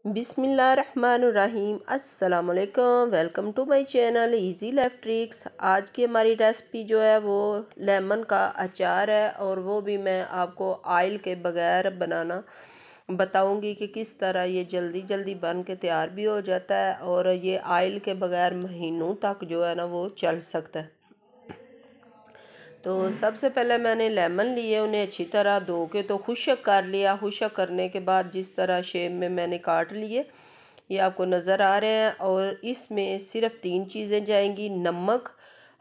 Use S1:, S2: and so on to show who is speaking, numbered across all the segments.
S1: बिस्मिल्लाहिर्रहमानिर्रहीम। अस्सलाम वालेकुम। Welcome to my channel easy life tricks. आज की हमारी रेसिपी जो है वो लेमन का अचार है और वो भी मैं आपको ऑयल के बगैर बनाना बताऊंगी कि किस तरह ये जल्दी जल्दी बन के तैयार भी हो जाता है और ये ऑयल के बगैर महीनों तक जो है ना वो चल सकता है। तो सबसे पहले मैंने लेमन लिए, उन्हें अच्छी तरह धो के तो खुश्क कर लिया। खुश्क करने के बाद जिस तरह शेप में मैंने काट लिए ये आपको नज़र आ रहे हैं। और इसमें सिर्फ 3 चीज़ें जाएंगी, नमक,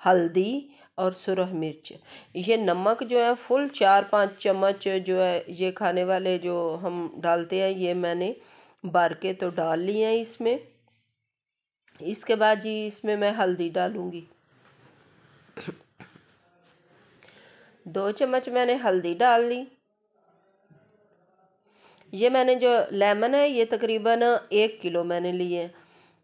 S1: हल्दी और सुरख मिर्च। ये नमक जो है फुल 4-5 चम्मच जो है ये खाने वाले जो हम डालते हैं ये मैंने भर के तो डाल लिए हैं इसमें। इसके बाद जी इसमें मैं हल्दी डालूँगी। 2 चम्मच मैंने हल्दी डाल ली। ये मैंने जो लेमन है ये तकरीबन 1 किलो मैंने लिए हैं।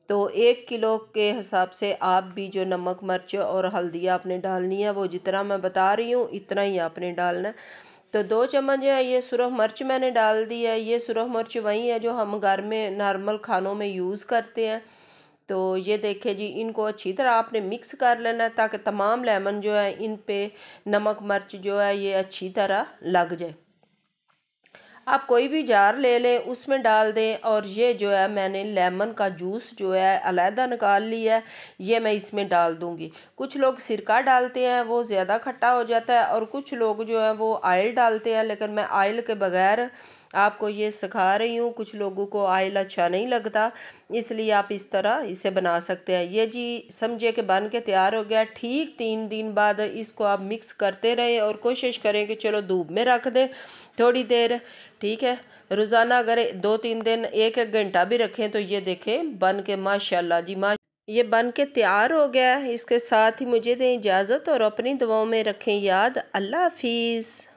S1: तो 1 किलो के हिसाब से आप भी जो नमक, मिर्च और हल्दी आपने डालनी है वो जितना मैं बता रही हूँ इतना ही आपने डालना है। तो 2 चम्मच जो है ये सुरख मिर्च मैंने डाल दी है। ये सुरख मिर्च वही है जो हम घर में नॉर्मल खानों में यूज़ करते हैं। तो ये देखिए जी, इनको अच्छी तरह आपने मिक्स कर लेना है ताकि तमाम लेमन जो है इन पे नमक मिर्च जो है ये अच्छी तरह लग जाए। आप कोई भी जार ले लें उसमें डाल दें। और ये जो है मैंने लेमन का जूस जो है अलहदा निकाल लिया है, ये मैं इसमें डाल दूंगी। कुछ लोग सिरका डालते हैं, वो ज़्यादा खट्टा हो जाता है, और कुछ लोग जो है वो ऑयल डालते हैं, लेकिन मैं ऑयल के बगैर आपको ये सिखा रही हूँ। कुछ लोगों को ऑयल अच्छा नहीं लगता, इसलिए आप इस तरह इसे बना सकते हैं। ये जी समझिए कि बन के तैयार हो गया। ठीक 3 दिन बाद इसको आप मिक्स करते रहें और कोशिश करें कि चलो धूप में रख दें थोड़ी देर, ठीक है। रोज़ाना अगर 2-3 दिन 1-1 घंटा भी रखें तो ये देखें बन के माशाल्लाह जी ये बन के तैयार हो गया है। इसके साथ ही मुझे दें इजाज़त और अपनी दुआओं में रखें याद। अल्लाह हाफिज़।